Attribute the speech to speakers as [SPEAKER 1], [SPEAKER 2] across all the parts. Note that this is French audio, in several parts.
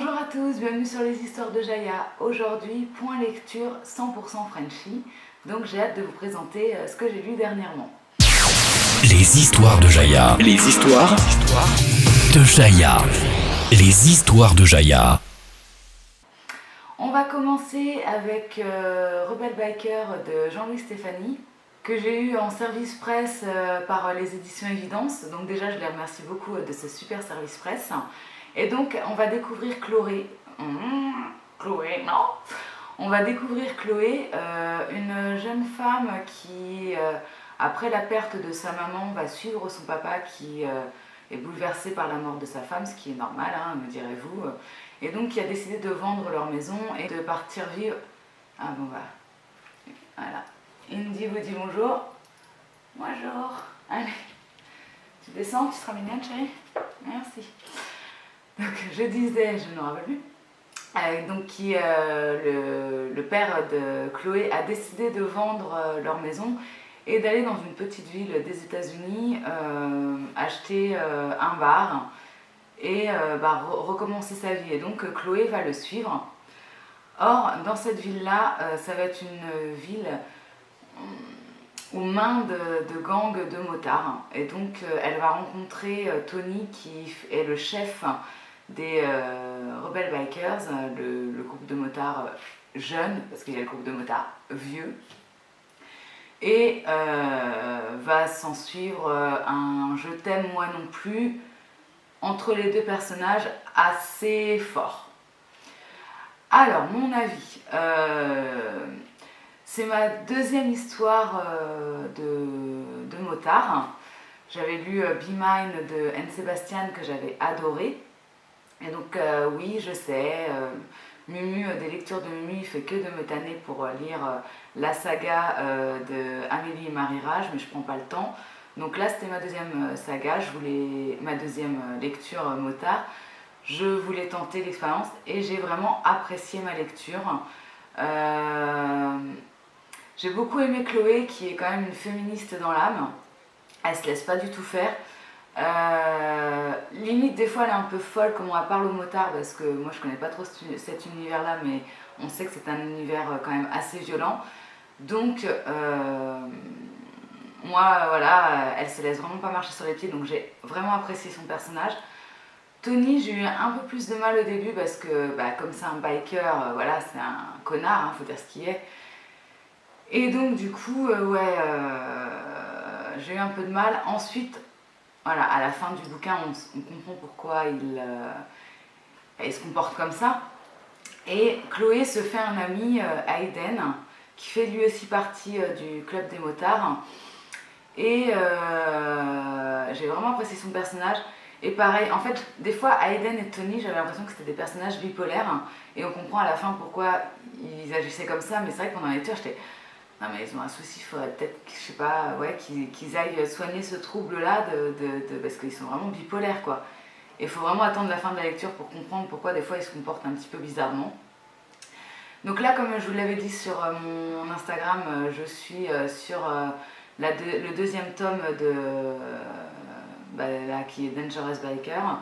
[SPEAKER 1] Bonjour à tous, bienvenue sur les histoires de Jaya. Aujourd'hui, point lecture 100% Frenchy. Donc j'ai hâte de vous présenter ce que j'ai lu dernièrement.
[SPEAKER 2] Les histoires de Jaya. Les histoires de Jaya. Les histoires de Jaya.
[SPEAKER 1] On va commencer avec Rebelle Biker de Jean-Louis Stéphanie, que j'ai eu en service presse par les éditions Évidence. Donc déjà, je les remercie beaucoup de ce super service presse. Et donc, on va découvrir Chloé. Chloé, non. On va découvrir Chloé, une jeune femme qui, après la perte de sa maman, va suivre son papa qui est bouleversé par la mort de sa femme, ce qui est normal, hein, me direz-vous. Et donc, qui a décidé de vendre leur maison et de partir vivre... Ah bon, voilà. Indy vous dit bonjour. Bonjour. Allez, tu descends, tu seras mignonne, chérie. Merci. Donc, je disais, je ne me rappelle plus, donc le père de Chloé a décidé de vendre leur maison et d'aller dans une petite ville des États-Unis, acheter un bar et recommencer sa vie. Et donc Chloé va le suivre. Or, dans cette ville-là, ça va être une ville aux mains de gangs de motards. Et donc elle va rencontrer Tony qui est le chef des Rebel Bikers, le groupe de motards jeunes, parce qu'il y a le groupe de motards vieux. Et va s'en suivre un je t'aime moi non plus entre les deux personnages assez fort. Alors, mon avis, c'est ma deuxième histoire de motard. J'avais lu Be Mine de Anne Sébastien que j'avais adoré. Et donc oui, je sais, Mumu, des lectures de Mumu, il fait que de me tanner pour lire la saga de Amélie et Marie-Rage, mais je prends pas le temps. Donc là, c'était ma deuxième saga, ma deuxième lecture motard. Je voulais tenter l'expérience et j'ai vraiment apprécié ma lecture. J'ai beaucoup aimé Chloé, qui est quand même une féministe dans l'âme. Elle se laisse pas du tout faire. Limite des fois elle est un peu folle comment elle parle aux motards, parce que moi je connais pas trop cet univers là, mais on sait que c'est un univers quand même assez violent, donc moi voilà, elle se laisse vraiment pas marcher sur les pieds, donc j'ai vraiment apprécié son personnage. Tony, j'ai eu un peu plus de mal au début parce que comme c'est un biker, voilà, c'est un connard, hein, faut dire ce qu'il est, et donc du coup j'ai eu un peu de mal. Ensuite, voilà, à la fin du bouquin, on comprend pourquoi il se comporte comme ça. Et Chloé se fait un ami, Aiden, qui fait lui aussi partie du club des motards. Et j'ai vraiment apprécié son personnage. Et pareil, en fait, des fois, Aiden et Tony, j'avais l'impression que c'était des personnages bipolaires. Et on comprend à la fin pourquoi ils agissaient comme ça. Mais c'est vrai que pendant la lecture, j'étais... Non mais ils ont un souci, il faudrait peut-être, je sais pas, ouais, qu'ils aillent soigner ce trouble-là, parce qu'ils sont vraiment bipolaires, quoi. Et il faut vraiment attendre la fin de la lecture pour comprendre pourquoi des fois ils se comportent un petit peu bizarrement. Donc là, comme je vous l'avais dit sur mon Instagram, je suis sur le deuxième tome là, qui est Dangerous Biker,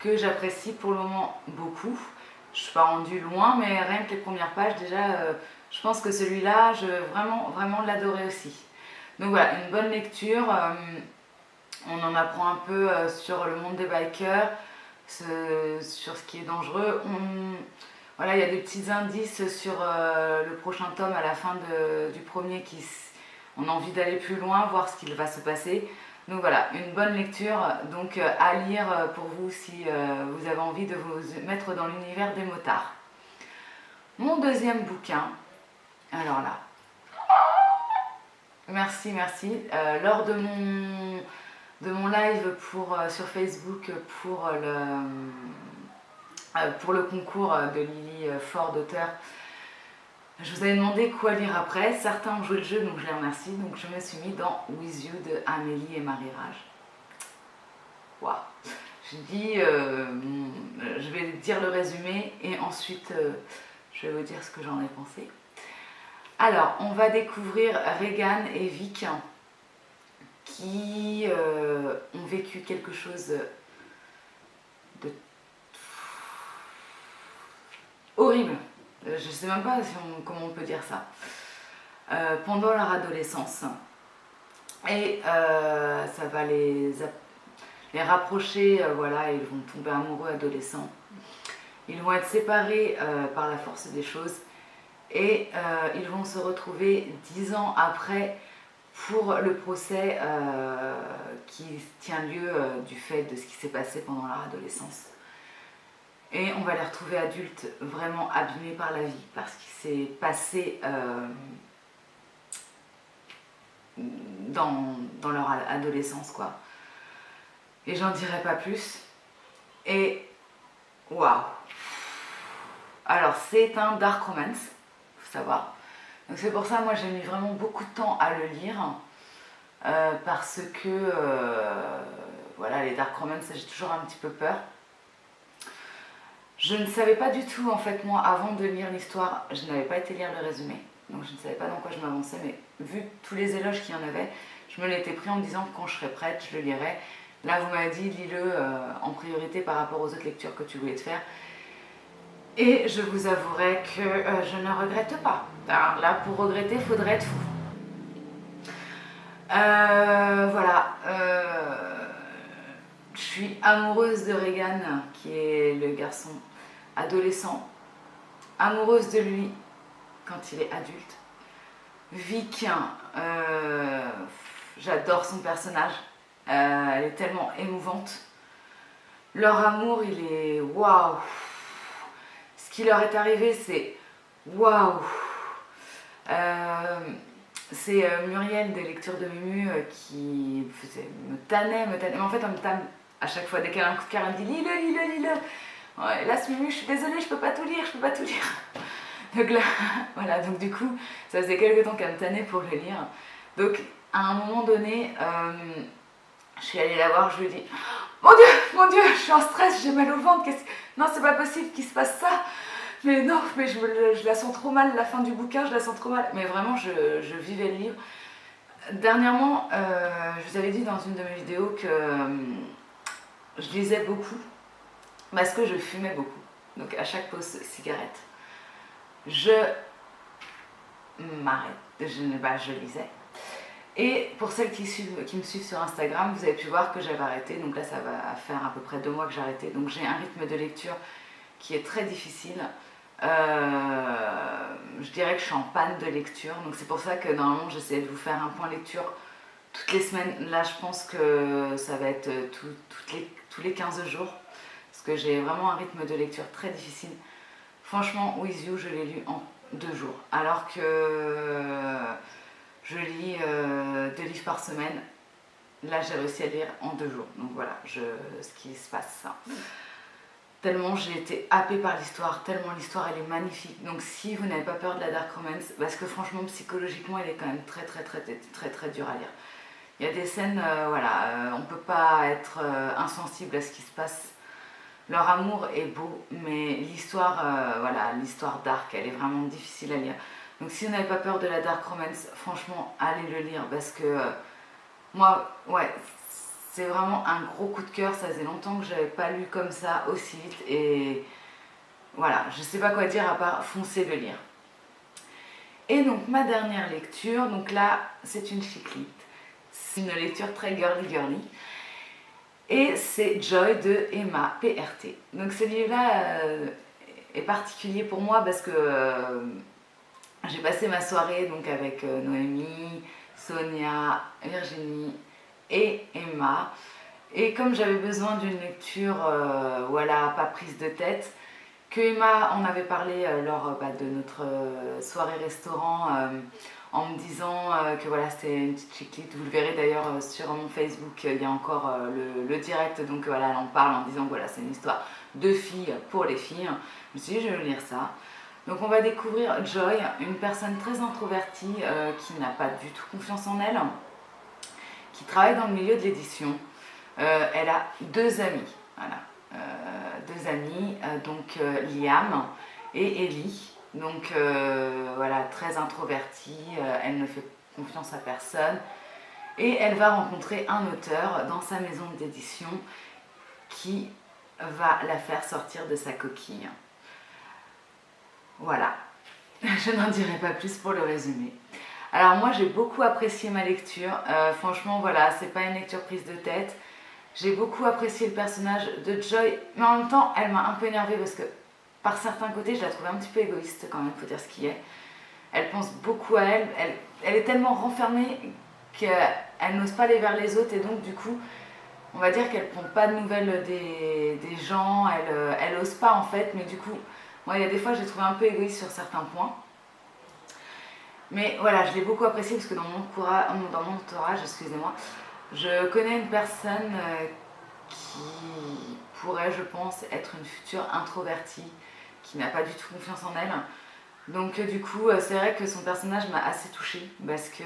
[SPEAKER 1] que j'apprécie pour le moment beaucoup. Je suis pas rendue loin, mais rien que les premières pages, déjà... je pense que celui-là, je vais vraiment l'adorer aussi. Donc voilà, une bonne lecture. On en apprend un peu sur le monde des bikers, sur ce qui est dangereux. Voilà, il y a des petits indices sur le prochain tome à la fin du premier. On a envie d'aller plus loin, voir ce qu'il va se passer. Donc voilà, une bonne lecture donc, à lire pour vous si vous avez envie de vous mettre dans l'univers des motards. Mon deuxième bouquin, alors là, merci. Lors de mon live sur Facebook pour le concours de Lily Ford d'auteur, je vous avais demandé quoi lire après. Certains ont joué le jeu, donc je les remercie. Donc je me suis mis dans With You de Amélie et Marie-Rage. Waouh! Je dis, je vais dire le résumé et ensuite je vais vous dire ce que j'en ai pensé. Alors, on va découvrir Regan et Vic qui ont vécu quelque chose de horribles. Je sais même pas comment on peut dire ça. Pendant leur adolescence. Et ça va les rapprocher, voilà, ils vont tomber amoureux adolescents. Ils vont être séparés par la force des choses et ils vont se retrouver 10 ans après pour le procès qui tient lieu du fait de ce qui s'est passé pendant leur adolescence. Et on va les retrouver adultes vraiment abîmés par la vie parce qu'il s'est passé dans leur adolescence, quoi. Et j'en dirai pas plus. Et waouh! Alors c'est un dark romance, faut savoir. Donc c'est pour ça, moi j'ai mis vraiment beaucoup de temps à le lire parce que voilà, les dark romance, j'ai toujours un petit peu peur. Je ne savais pas du tout, en fait, moi, avant de lire l'histoire, je n'avais pas été lire le résumé, donc je ne savais pas dans quoi je m'avançais, mais vu tous les éloges qu'il y en avait, je me l'étais pris en me disant que quand je serais prête, je le lirais. Là, vous m'avez dit, lis-le en priorité par rapport aux autres lectures que tu voulais te faire. Et je vous avouerai que je ne regrette pas. Alors là, pour regretter, il faudrait être fou. Voilà. Je suis amoureuse de Regan, qui est le garçon adolescent. Amoureuse de lui quand il est adulte. Vic, j'adore son personnage. Elle est tellement émouvante. Leur amour, il est waouh. Ce qui leur est arrivé, c'est waouh. C'est Muriel des lectures de Mumu qui me tannait. Mais en fait, elle me tanne à chaque fois. Dès qu'elle a un coup de cœur, elle me dit lis-le. Ouais, là, ce Mumu, je suis désolée, je peux pas tout lire. Donc là, voilà, donc du coup, ça faisait quelques temps qu'elle me tannait pour le lire. Donc, à un moment donné, je suis allée la voir, je lui ai dit mon Dieu, je suis en stress, j'ai mal au ventre, non, c'est pas possible qu'il se passe ça. Mais non, mais je la sens trop mal, la fin du bouquin, je la sens trop mal. Mais vraiment, je vivais le livre. Dernièrement, je vous avais dit dans une de mes vidéos que je lisais beaucoup parce que je fumais beaucoup. Donc à chaque pause cigarette, je m'arrête, je lisais. Et pour celles qui me suivent sur Instagram, vous avez pu voir que j'avais arrêté. Donc là, ça va faire à peu près 2 mois que j'ai arrêté. Donc j'ai un rythme de lecture qui est très difficile. Je dirais que je suis en panne de lecture. Donc c'est pour ça que normalement, j'essaie de vous faire un point lecture toutes les semaines. Là, je pense que ça va être tous les 15 jours. Parce que j'ai vraiment un rythme de lecture très difficile. Franchement, With You, je l'ai lu en 2 jours. Alors que je lis 2 livres par semaine. Là, j'ai réussi à lire en 2 jours. Donc voilà, ce qui se passe. Tellement j'ai été happée par l'histoire, tellement l'histoire elle est magnifique. Donc si vous n'avez pas peur de la dark romance, parce que franchement psychologiquement elle est quand même très dure à lire. Il y a des scènes, voilà, on ne peut pas être insensible à ce qui se passe. Leur amour est beau, mais l'histoire, voilà, l'histoire dark, elle est vraiment difficile à lire. Donc si vous n'avez pas peur de la dark romance, franchement allez le lire parce que moi, ouais, c'est vraiment un gros coup de cœur. Ça faisait longtemps que je n'avais pas lu comme ça aussi vite et voilà, je ne sais pas quoi dire à part foncer le lire. Et donc ma dernière lecture, donc là c'est une chiclite, c'est une lecture très girly et c'est Joy de Emma PRT. Donc ce livre-là est particulier pour moi parce que j'ai passé ma soirée donc avec Noémie, Sonia, Virginie et Emma. Et comme j'avais besoin d'une lecture, voilà, pas prise de tête, que Emma en avait parlé lors de notre soirée restaurant en me disant que voilà, c'était une petite chiclite. Vous le verrez d'ailleurs sur mon Facebook, il y a encore le direct, donc voilà, elle en parle en disant que voilà, c'est une histoire de filles pour les filles. Je me suis dit, je vais lire ça. Donc on va découvrir Joy, une personne très introvertie qui n'a pas du tout confiance en elle, qui travaille dans le milieu de l'édition. Elle a 2 amis, voilà, 2 amis, donc Liam et Ellie. Donc voilà, très introvertie, elle ne fait confiance à personne. Et elle va rencontrer un auteur dans sa maison d'édition qui va la faire sortir de sa coquille. Voilà, je n'en dirai pas plus pour le résumé. Alors moi j'ai beaucoup apprécié ma lecture, franchement voilà, c'est pas une lecture prise de tête. J'ai beaucoup apprécié le personnage de Joy, mais en même temps elle m'a un peu énervée parce que par certains côtés je la trouvais un petit peu égoïste quand même, faut dire ce qui est. Elle pense beaucoup à elle, elle est tellement renfermée qu'elle n'ose pas aller vers les autres et donc du coup on va dire qu'elle ne prend pas de nouvelles des gens, elle n'ose pas en fait, mais du coup moi il y a des fois j'ai trouvé un peu égoïste sur certains points. Mais voilà, je l'ai beaucoup apprécié parce que dans mon entourage, excusez-moi, je connais une personne qui pourrait, je pense, être une future introvertie, qui n'a pas du tout confiance en elle. Donc du coup, c'est vrai que son personnage m'a assez touchée parce que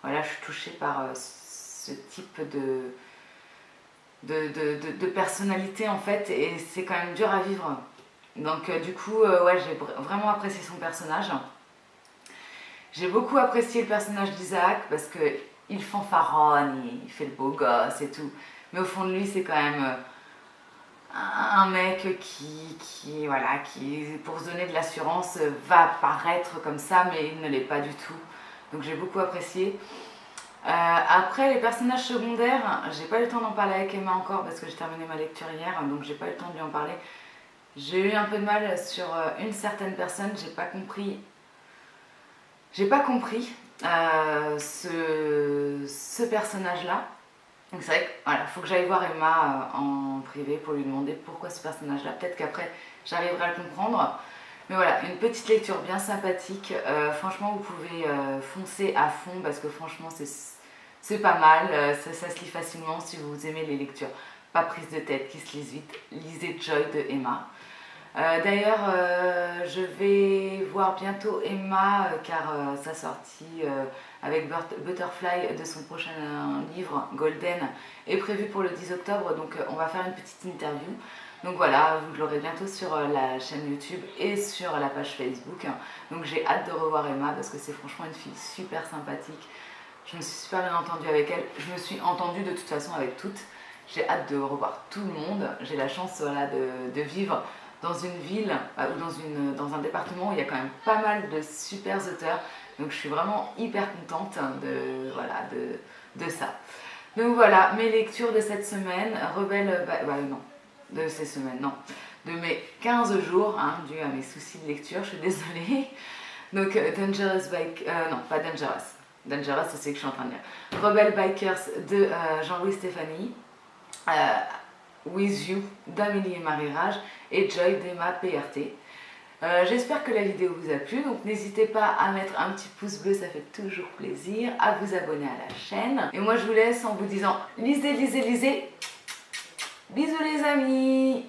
[SPEAKER 1] voilà, je suis touchée par ce type de personnalité en fait et c'est quand même dur à vivre. Donc du coup, ouais, j'ai vraiment apprécié son personnage. J'ai beaucoup apprécié le personnage d'Isaac parce qu'il fanfaronne, il fait le beau gosse et tout. Mais au fond de lui, c'est quand même un mec voilà, qui, pour se donner de l'assurance, va paraître comme ça, mais il ne l'est pas du tout. Donc j'ai beaucoup apprécié. Après, les personnages secondaires, j'ai pas eu le temps d'en parler avec Emma encore parce que j'ai terminé ma lecture hier, donc j'ai pas eu le temps de lui en parler. J'ai eu un peu de mal sur une certaine personne, j'ai pas compris ce personnage-là. Donc c'est vrai que voilà, faut que j'aille voir Emma en privé pour lui demander pourquoi ce personnage-là. Peut-être qu'après j'arriverai à le comprendre. Mais voilà, une petite lecture bien sympathique. Franchement, vous pouvez foncer à fond parce que franchement, c'est pas mal. Ça se lit facilement si vous aimez les lectures. Pas prise de tête, qui se lisent vite. Lisez Joy de Emma. D'ailleurs, je vais voir bientôt Emma car sa sortie avec Butterfly de son prochain livre Golden est prévue pour le 10 octobre, donc on va faire une petite interview. Donc voilà, vous l'aurez bientôt sur la chaîne YouTube et sur la page Facebook. Donc j'ai hâte de revoir Emma parce que c'est franchement une fille super sympathique. Je me suis super bien entendue avec elle. Je me suis entendue de toute façon avec toutes. J'ai hâte de revoir tout le monde. J'ai la chance voilà, de vivre dans une ville ou dans un département où il y a quand même pas mal de super auteurs. Donc je suis vraiment hyper contente de ça. Donc voilà, mes lectures de cette semaine, de ces semaines, non, de mes 15 jours, hein, dû à mes soucis de lecture, je suis désolée. Donc Dangerous Bike, non pas Dangerous, Dangerous c'est ce que je suis en train de lire. Rebel Bikers de Jean-Louis Stéphanie. With You d'Amélie et Marie Rage et Joy d'Emma PRT. J'espère que la vidéo vous a plu, donc n'hésitez pas à mettre un petit pouce bleu, ça fait toujours plaisir, à vous abonner à la chaîne. Et moi je vous laisse en vous disant lisez, lisez, lisez. Bisous les amis!